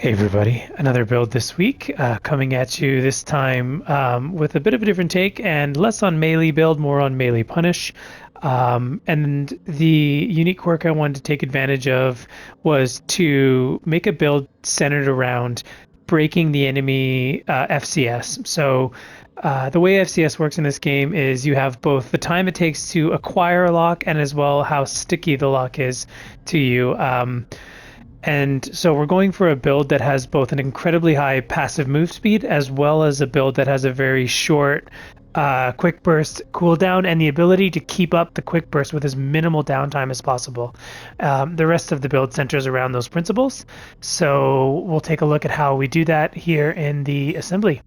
Hey everybody, another build this week, coming at you this time with a bit of a different take and less on melee build, more on melee punish. And the unique quirk I wanted to take advantage of was to make a build centered around breaking the enemy FCS. So the way FCS works in this game is you have both the time it takes to acquire a lock and as well how sticky the lock is to you. And so we're going for a build that has both an incredibly high passive move speed as well as a build that has a very short quick burst cooldown and the ability to keep up the quick burst with as minimal downtime as possible. The rest of the build centers around those principles. So we'll take a look at how we do that here in the assembly.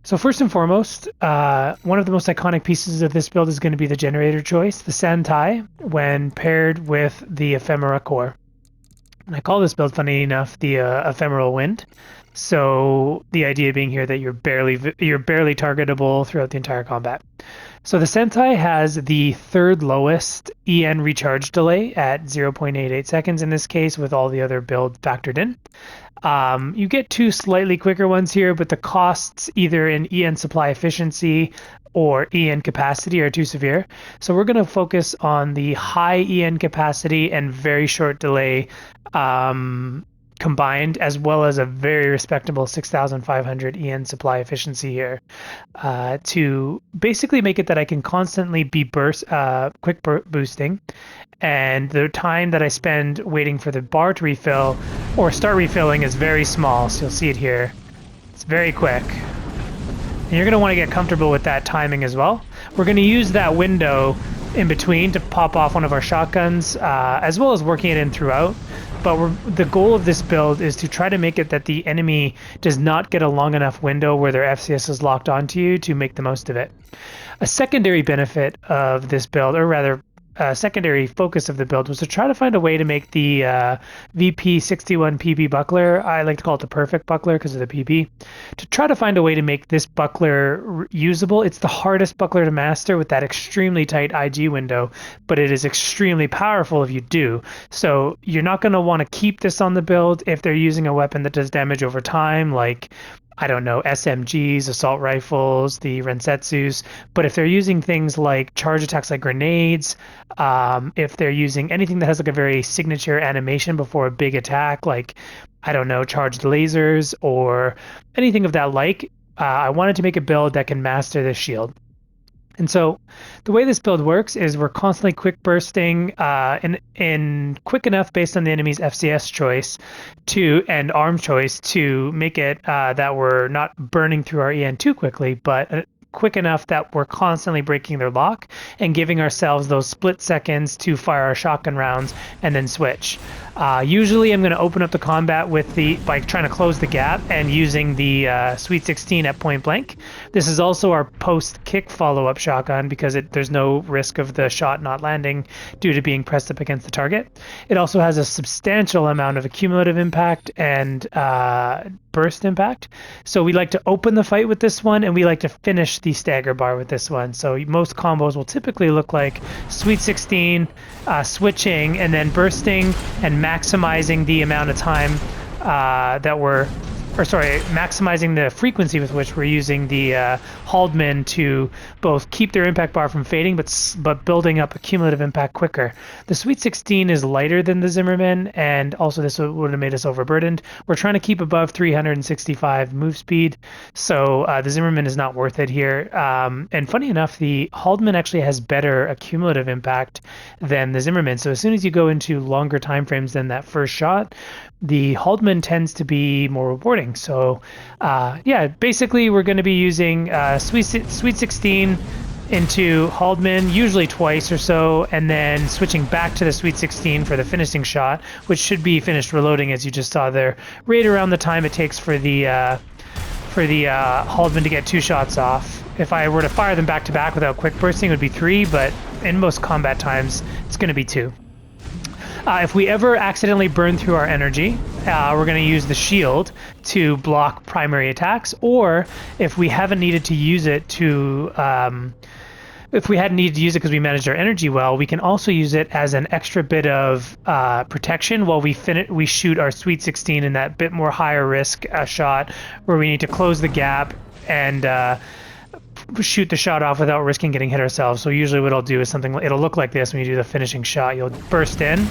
So first and foremost, one of the most iconic pieces of this build is going to be the generator choice, the Santai, when paired with the ephemera core. And I call this build, funny enough, the ephemeral wind. So the idea being here that you're barely targetable throughout the entire combat. So the Sentai has the third lowest EN recharge delay at 0.88 seconds in this case, with all the other build factored in. You get two slightly quicker ones here, but the costs either in EN supply efficiency or EN capacity are too severe. So we're going to focus on the high EN capacity and very short delay combined, as well as a very respectable 6,500 EN supply efficiency here, to basically make it that I can constantly be quick boosting, and the time that I spend waiting for the bar to refill or start refilling is very small. So you'll see it here. It's very quick. And you're going to want to get comfortable with that timing as well. We're going to use that window in between to pop off one of our shotguns, as well as working it in throughout. But the goal of this build is to try to make it that the enemy does not get a long enough window where their FCS is locked onto you to make the most of it. A secondary benefit of this build, or rather secondary focus of the build, was to try to find a way to make the VP61PB buckler, I like to call it the perfect buckler because of the PB, to try to find a way to make this buckler usable. It's the hardest buckler to master with that extremely tight IG window, but it is extremely powerful if you do. So you're not going to want to keep this on the build if they're using a weapon that does damage over time, like I don't know, SMGs, assault rifles, the Rensetsus. But if they're using things like charge attacks like grenades, if they're using anything that has like a very signature animation before a big attack, like, I don't know, charged lasers or anything of that like, I wanted to make a build that can master this shield. And so the way this build works is we're constantly quick bursting in quick enough based on the enemy's FCS choice and arm choice to make it that we're not burning through our EN too quickly, but quick enough that we're constantly breaking their lock and giving ourselves those split seconds to fire our shotgun rounds and then switch. Usually I'm going to open up the combat by trying to close the gap and using the Sweet 16 at point blank. This is also our post-kick follow-up shotgun because there's no risk of the shot not landing due to being pressed up against the target. It also has a substantial amount of accumulative impact and burst impact. So we like to open the fight with this one, and we like to finish the stagger bar with this one. So most combos will typically look like Sweet 16, switching, and then bursting and maximizing the amount of time maximizing the frequency with which we're using the Haldeman to both keep their impact bar from fading, but building up a cumulative impact quicker. The Sweet 16 is lighter than the Zimmerman, and also this would have made us overburdened. We're trying to keep above 365 move speed, so the Zimmerman is not worth it here. And funny enough, the Haldeman actually has better accumulative impact than the Zimmerman. So as soon as you go into longer time frames than that first shot, the Haldeman tends to be more rewarding. So basically we're going to be using Sweet 16 into Haldeman, usually twice or so, and then switching back to the Sweet 16 for the finishing shot, which should be finished reloading, as you just saw there, right around the time it takes for the Haldeman to get two shots off. If I were to fire them back to back without quick bursting, it would be 3, but in most combat times, it's going to be 2. If we ever accidentally burn through our energy, we're going to use the shield to block primary attacks, or if we haven't needed to use it to if we hadn't needed to use it because we managed our energy well, we can also use it as an extra bit of protection while we shoot our Sweet 16 in that bit more higher risk shot where we need to close the gap and shoot the shot off without risking getting hit ourselves. So usually what I'll do is something, it'll look like this when you do the finishing shot. You'll burst in,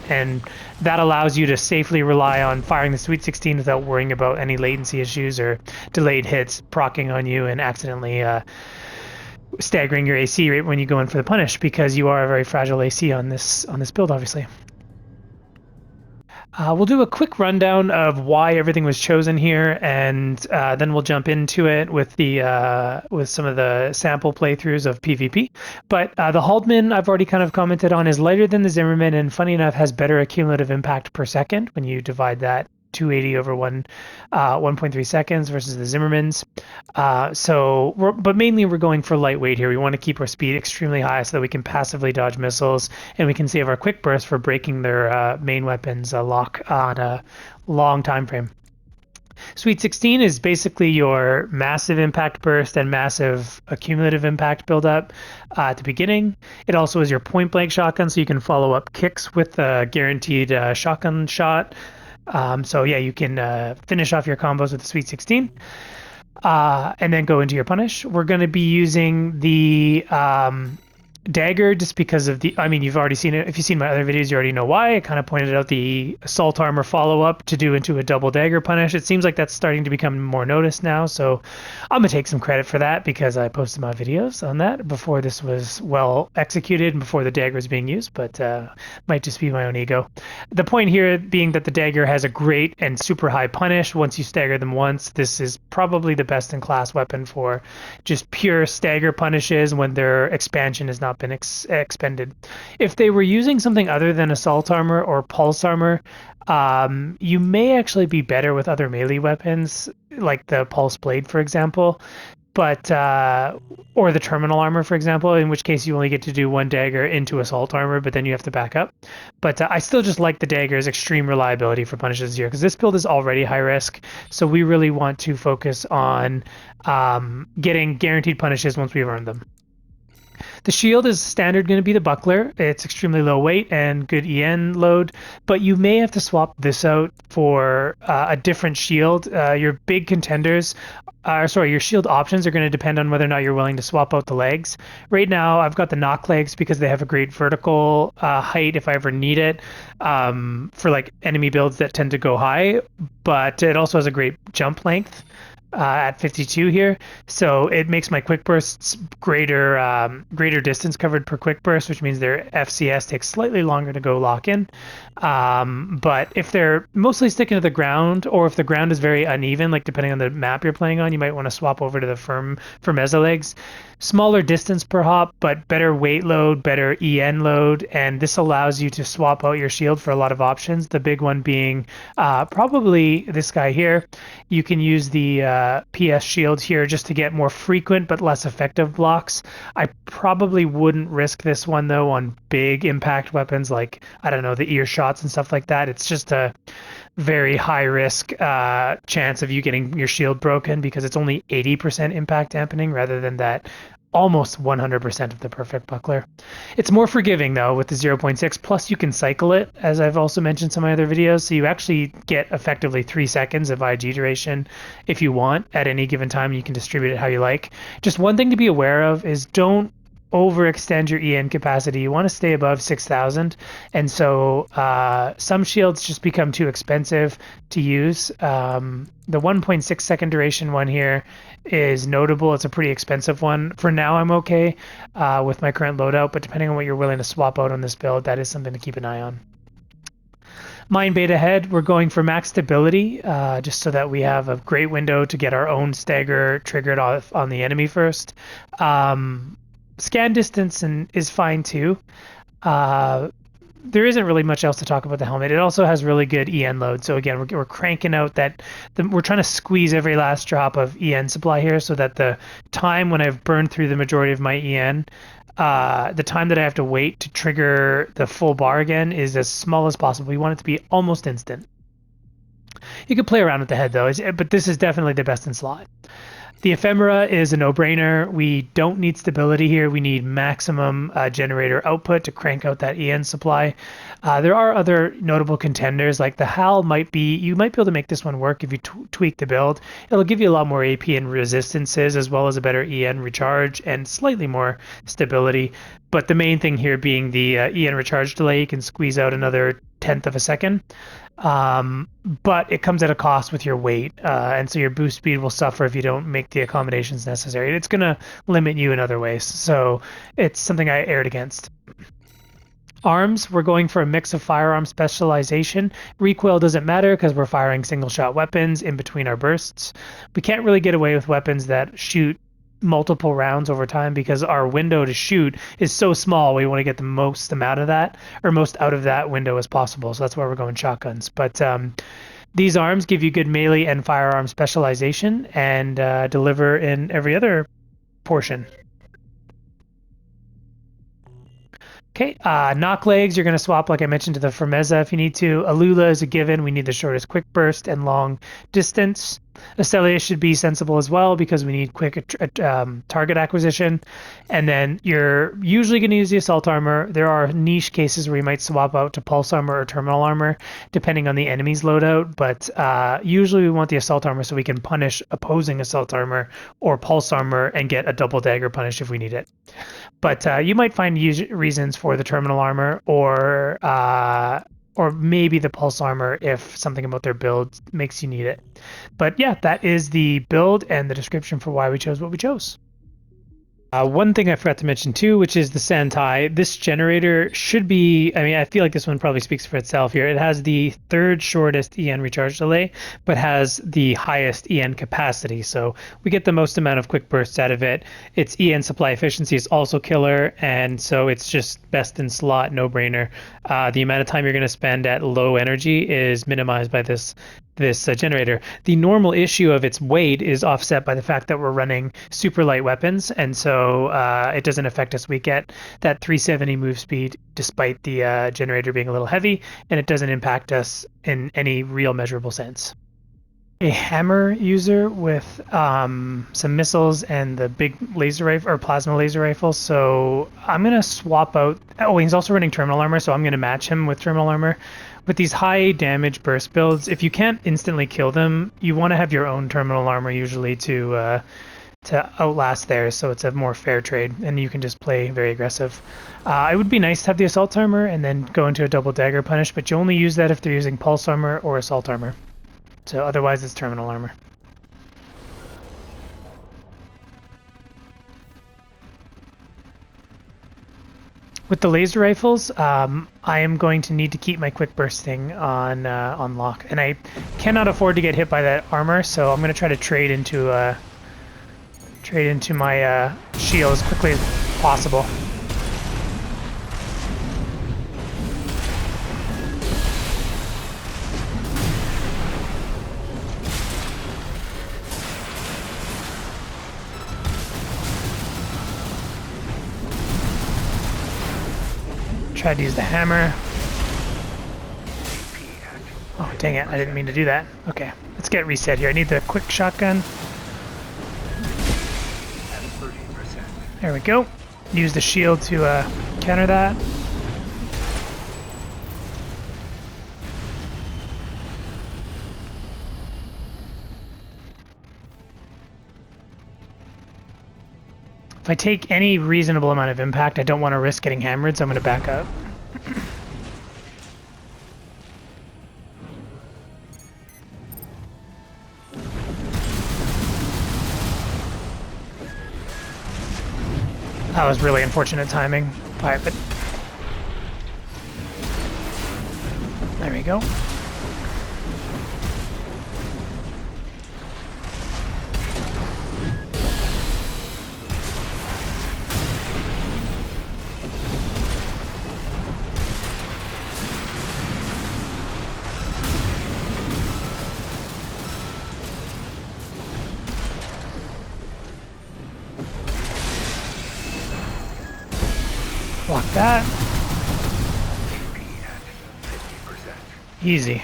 and that allows you to safely rely on firing the Sweet 16 without worrying about any latency issues or delayed hits procking on you and accidentally staggering your AC rate when you go in for the punish, because you are a very fragile AC on this build, obviously. We'll do a quick rundown of why everything was chosen here, and then we'll jump into it with some of the sample playthroughs of PvP. But the Haldeman, I've already kind of commented on, is lighter than the Zimmerman, and funny enough, has better accumulative impact per second when you divide that 280 over 1.3 seconds versus the Zimmermans. But mainly we're going for lightweight here. We want to keep our speed extremely high so that we can passively dodge missiles, and we can save our quick burst for breaking their main weapons lock on a long time frame. Sweet 16 is basically your massive impact burst and massive accumulative impact buildup at the beginning. It also is your point blank shotgun, so you can follow up kicks with a guaranteed shotgun shot. So yeah, you can finish off your combos with the Sweet 16 and then go into your punish. We're going to be using the dagger just because of the, I mean, you've already seen it. If you've seen my other videos, you already know why. I kind of pointed out the assault armor follow-up to do into a double dagger punish. It seems like that's starting to become more noticed now, so I'm going to take some credit for that because I posted my videos on that before this was well executed and before the dagger was being used, but might just be my own ego. The point here being that the dagger has a great and super high punish. Once you stagger them once, this is probably the best in class weapon for just pure stagger punishes when their expansion is not been expended. If they were using something other than assault armor or pulse armor, you may actually be better with other melee weapons like the pulse blade, for example, but or the terminal armor, for example, in which case you only get to do one dagger into assault armor, but then you have to back up. But I still just like the dagger's extreme reliability for punishes here, because this build is already high risk, so we really want to focus on getting guaranteed punishes once we've earned them. The shield is standard going to be the buckler. It's extremely low weight and good EN load, but you may have to swap this out for a different shield. Your big contenders, your shield options are going to depend on whether or not you're willing to swap out the legs. Right now, I've got the knock legs because they have a great vertical height if I ever need it for like enemy builds that tend to go high, but it also has a great jump length. At 52 here, so it makes my quick bursts greater distance covered per quick burst, which means their FCS takes slightly longer to go lock in. But if they're mostly sticking to the ground, or if the ground is very uneven, like depending on the map you're playing on, you might want to swap over to the Firmeza legs. Smaller distance per hop, but better weight load, better EN load, and this allows you to swap out your shield for a lot of options. The big one being probably this guy here. You can use the PS shield here just to get more frequent but less effective blocks. I probably wouldn't risk this one though on big impact weapons like, I don't know, the earshots and stuff like that. It's just a very high risk chance of you getting your shield broken because it's only 80% impact dampening rather than that almost 100% of the perfect buckler. It's more forgiving though with the 0.6, plus you can cycle it, as I've also mentioned in some of my other videos, so you actually get effectively 3 seconds of IG duration if you want at any given time. You can distribute it how you like. Just one thing to be aware of is don't overextend your EN capacity. You want to stay above 6,000, and so some shields just become too expensive to use. The 1.6 second duration one here is notable. It's a pretty expensive one. For now, I'm okay with my current loadout, but depending on what you're willing to swap out on this build, that is something to keep an eye on. Mine beta head, we're going for max stability, just so that we have a great window to get our own stagger triggered off on the enemy first. Scan distance is fine too. There isn't really much else to talk about the helmet. It also has really good EN load. So again, we're cranking out that. We're trying to squeeze every last drop of EN supply here so that the time when I've burned through the majority of my EN, the time that I have to wait to trigger the full bar again is as small as possible. We want it to be almost instant. You can play around with the head though, but this is definitely the best in slot. The ephemera is a no-brainer. We don't need stability here. We need maximum generator output to crank out that EN supply. There are other notable contenders, like the HAL might be, you might be able to make this one work if you tweak the build. It'll give you a lot more AP and resistances, as well as a better EN recharge and slightly more stability. But the main thing here being the EN recharge delay, you can squeeze out another 1/10 of a second. But it comes at a cost with your weight, and so your boost speed will suffer if you don't make the accommodations necessary. It's going to limit you in other ways, so it's something I aired against. Arms, we're going for a mix of firearm specialization. Recoil doesn't matter because we're firing single-shot weapons in between our bursts. We can't really get away with weapons that shoot multiple rounds over time because our window to shoot is so small. We want to get the most amount of that, or most out of that window as possible. So that's why we're going shotguns. But these arms give you good melee and firearm specialization and deliver in every other portion. Okay, knock legs, you're going to swap, like I mentioned, to the Fermeza if you need to. Alula is a given. We need the shortest quick burst and long distance. Acelia should be sensible as well because we need quick target acquisition. And then you're usually going to use the assault armor. There are niche cases where you might swap out to pulse armor or terminal armor depending on the enemy's loadout. But usually we want the assault armor so we can punish opposing assault armor or pulse armor and get a double dagger punish if we need it. But you might find reasons for the terminal armor or maybe the pulse armor if something about their build makes you need it. But yeah, that is the build and the description for why we chose what we chose. One thing I forgot to mention too, which is the Santai. This generator should be, I mean, I feel like this one probably speaks for itself here. It has the third shortest EN recharge delay, but has the highest EN capacity. So we get the most amount of quick bursts out of it. Its EN supply efficiency is also killer, and so it's just best in slot, no brainer. The amount of time you're going to spend at low energy is minimized by this generator. The normal issue of its weight is offset by the fact that we're running super light weapons, and so it doesn't affect us. We get that 370 move speed despite the generator being a little heavy, and it doesn't impact us in any real measurable sense. A hammer user with some missiles and the big laser rifle or plasma laser rifle. So I'm gonna swap out. Oh, he's also running terminal armor, so I'm gonna match him with terminal armor. With these high damage burst builds, if you can't instantly kill them, you want to have your own terminal armor usually to outlast theirs, so it's a more fair trade, and you can just play very aggressive. It would be nice to have the assault armor and then go into a double dagger punish, but you only use that if they're using pulse armor or assault armor. So otherwise it's terminal armor. With the laser rifles, I am going to need to keep my quick bursting on lock, and I cannot afford to get hit by that armor, so I'm going to try to trade into my shield as quickly as possible. Tried to use the hammer. Oh, dang it. I didn't mean to do that. Okay, let's get reset here. I need the quick shotgun. There we go. Use the shield to counter that. If I take any reasonable amount of impact, I don't want to risk getting hammered, so I'm going to back up. That was really unfortunate timing. Alright, but there we go. Block that. Easy.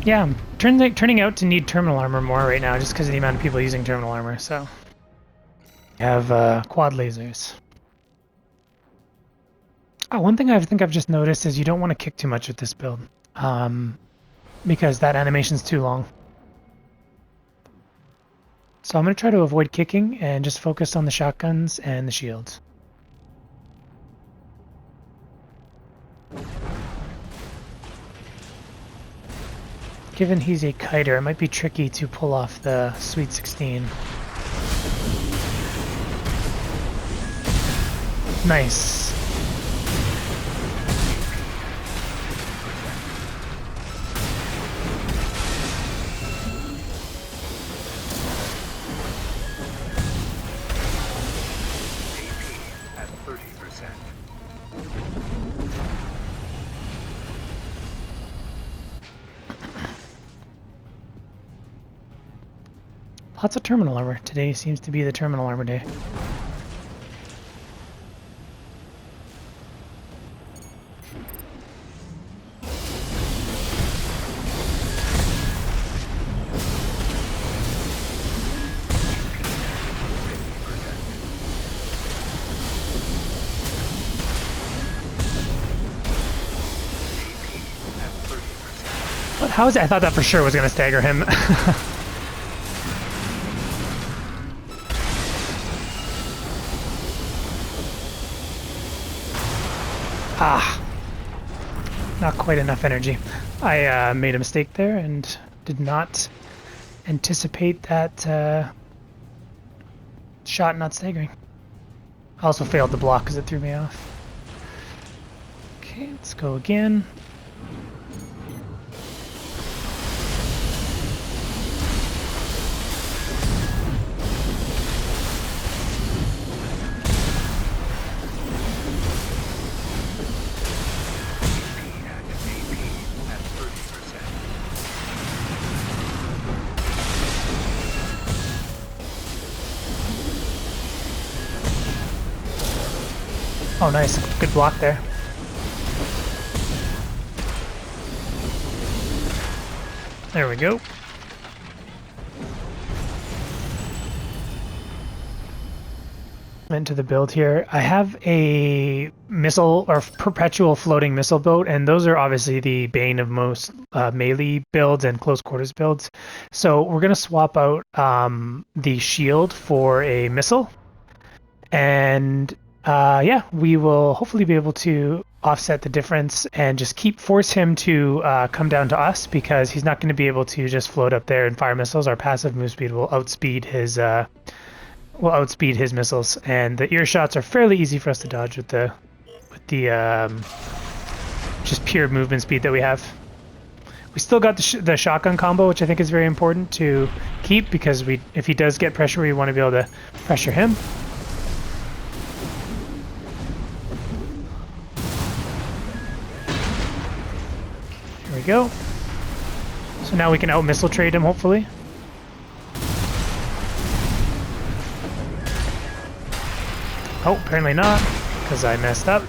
Yeah, I'm turning out to need terminal armor more right now just because of the amount of people using terminal armor, so... I have quad lasers. Oh, one thing I think I've just noticed is you don't want to kick too much with this build. Because that animation's too long. So I'm going to try to avoid kicking and just focus on the shotguns and the shields. Given he's a kiter, it might be tricky to pull off the Sweet 16. Nice. At 30%. Lots of terminal armor. Today seems to be the terminal armor day. But how is it? I thought that for sure was going to stagger him. Ah, not quite enough energy. I made a mistake there and did not anticipate that shot not staggering. I also failed to block because it threw me off. Okay, let's go again. Oh, nice. Good block there. There we go. Into the build here. I have a missile or perpetual floating missile boat, and those are obviously the bane of most melee builds and close quarters builds. So we're going to swap out the shield for a missile. And yeah, we will hopefully be able to offset the difference and just force him to come down to us, because he's not going to be able to just float up there and fire missiles. Our passive move speed will outspeed his missiles, and the earshots are fairly easy for us to dodge with the just pure movement speed that we have. We still got the shotgun combo, which I think is very important to keep, because if he does get pressure, we want to be able to pressure him. There we go. So now we can out-missile trade him, hopefully. Oh, apparently not, because I messed up.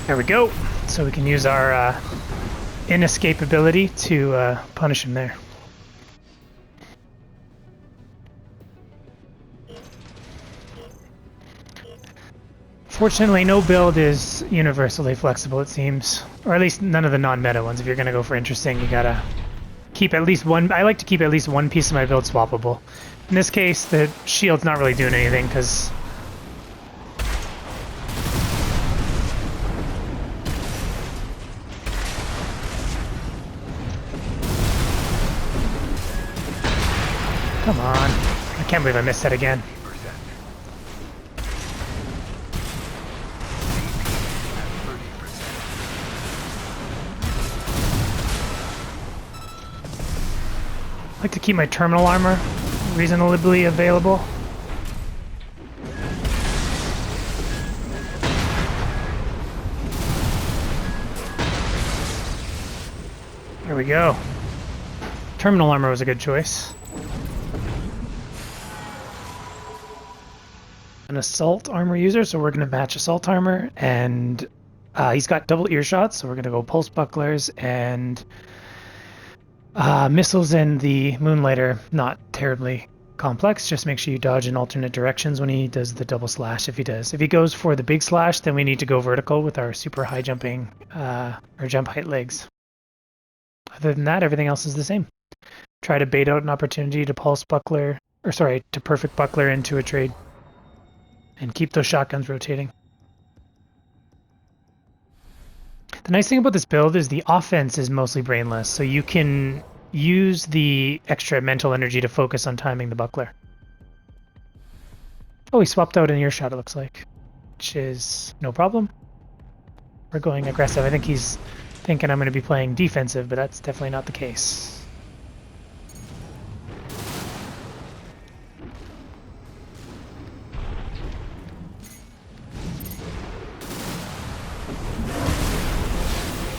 There we go. So we can use our inescapability to punish him there. Fortunately, no build is universally flexible, it seems. Or at least none of the non-meta ones. If you're going to go for interesting, you gotta keep at least one... I like to keep at least one piece of my build swappable. In this case, the shield's not really doing anything, because... Come on. I can't believe I missed that again. I like to keep my terminal armor reasonably available. There we go. Terminal armor was a good choice. An assault armor user, so we're going to match assault armor, and he's got double earshot, so we're going to go pulse bucklers and missiles in the Moonlighter. Not terribly complex, just make sure you dodge in alternate directions when he does the double slash, if he does. If he goes for the big slash, then we need to go vertical with our super high jumping or jump height legs. Other than that, everything else is the same. Try to bait out an opportunity to pulse buckler, or sorry, to perfect buckler into a trade. And keep those shotguns rotating. The nice thing about this build is the offense is mostly brainless, so you can use the extra mental energy to focus on timing the buckler. Oh, he swapped out an earshot, it looks like, which is no problem. We're going aggressive. I think he's thinking I'm going to be playing defensive, but that's definitely not the case.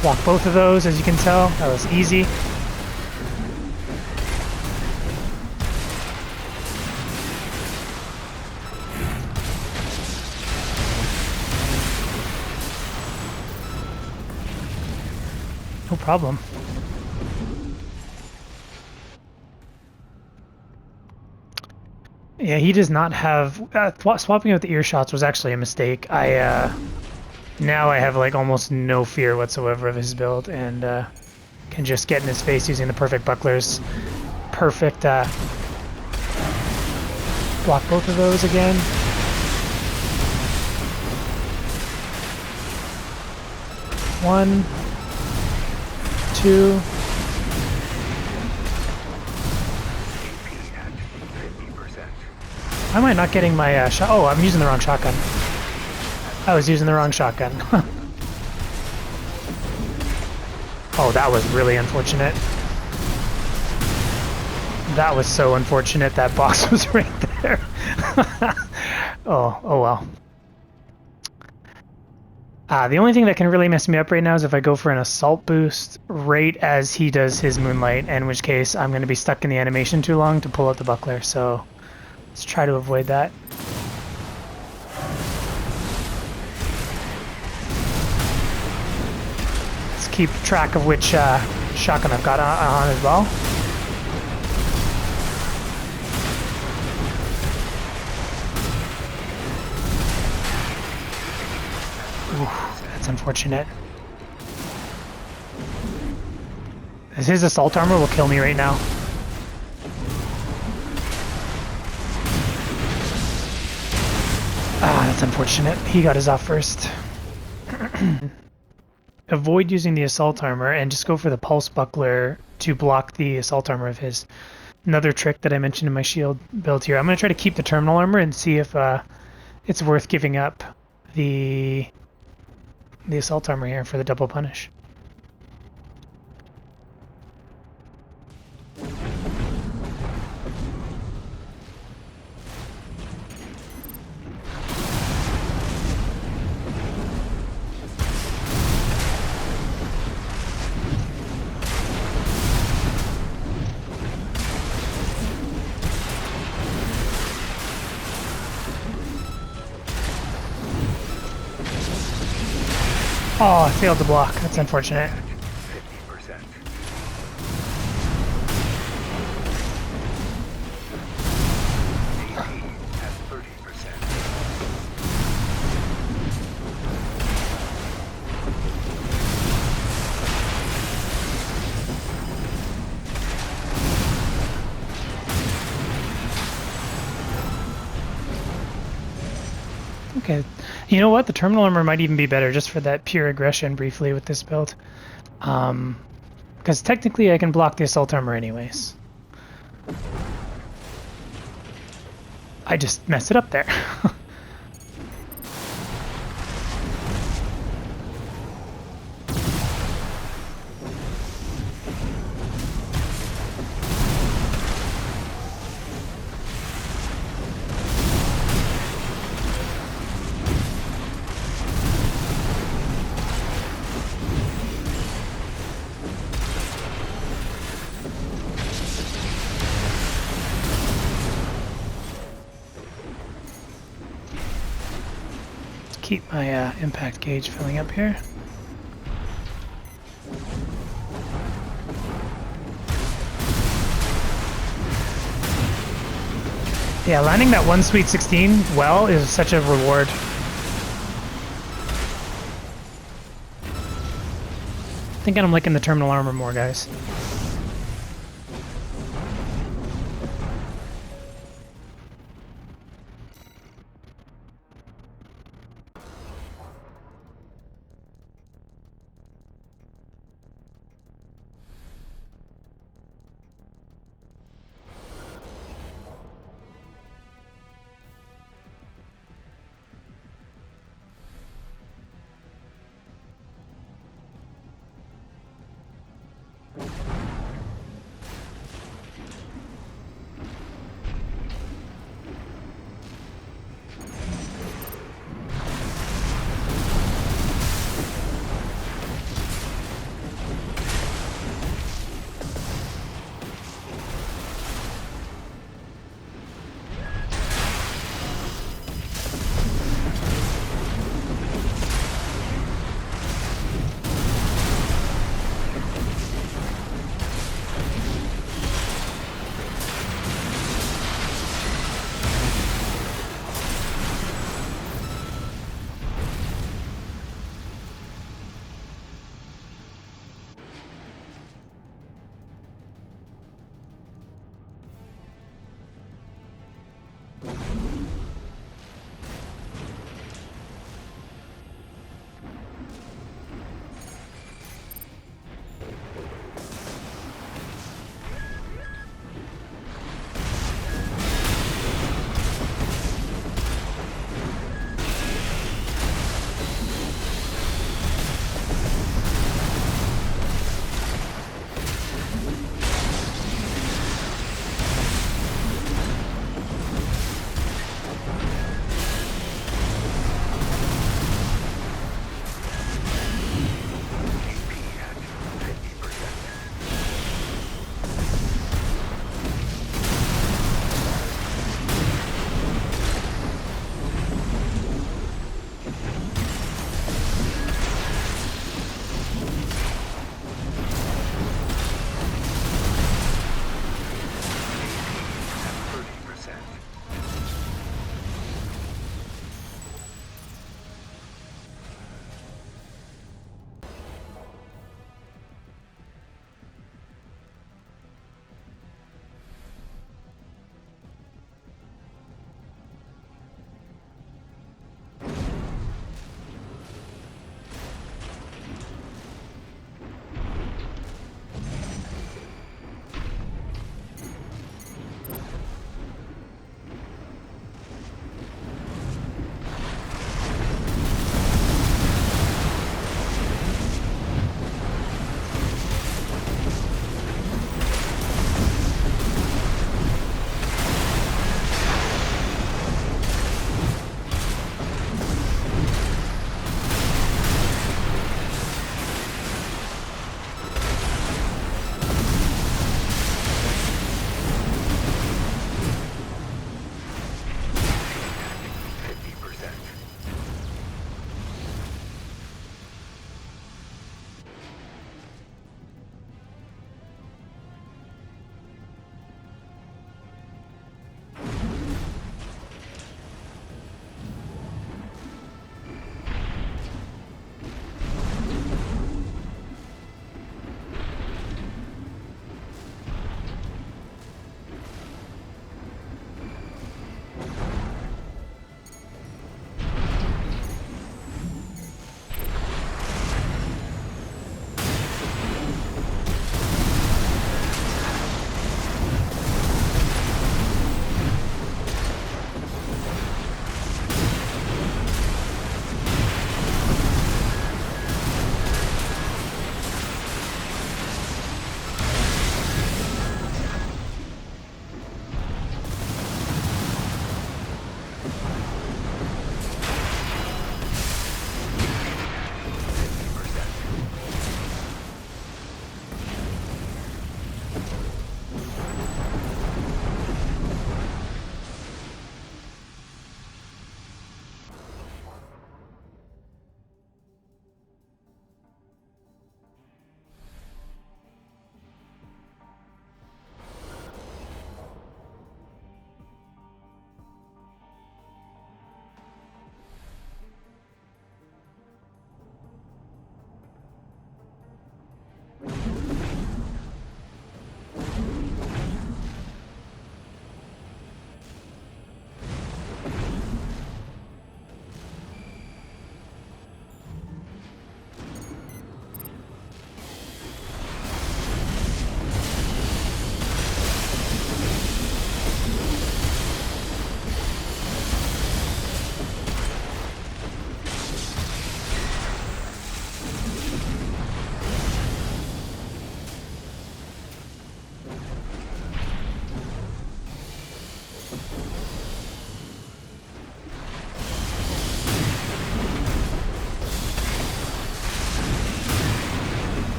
Block both of those, as you can tell. That was easy. No problem. Yeah, he does not have... swapping out the earshots was actually a mistake. Now I have like almost no fear whatsoever of his build, and can just get in his face using the perfect bucklers. Perfect. Block both of those again. One, two. Why am I not getting my shot? Oh, I'm using the wrong shotgun. I was using the wrong shotgun. Oh, that was really unfortunate. That was so unfortunate. That box was right there. Oh well. The only thing that can really mess me up right now is if I go for an assault boost right as he does his Moonlight, in which case I'm going to be stuck in the animation too long to pull out the buckler, so let's try to avoid that. Let's keep track of which shotgun I've got on as well. Ooh, that's unfortunate. His assault armor will kill me right now. Ah, that's unfortunate. He got his off first. Avoid using the assault armor and just go for the pulse buckler to block the assault armor of his. Another trick that I mentioned in my shield build here. I'm going to try to keep the terminal armor and see if it's worth giving up the assault armor here for the double punish. Oh, I failed to block. That's unfortunate. 50%. At 30%. Okay. You know what? The terminal armor might even be better just for that pure aggression briefly with this build. Because technically I can block the assault armor anyways. I just messed it up there. keep my impact gauge filling up here. Yeah, landing that one Sweet 16 well is such a reward. Thinking I'm liking the terminal armor more, guys.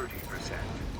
30%.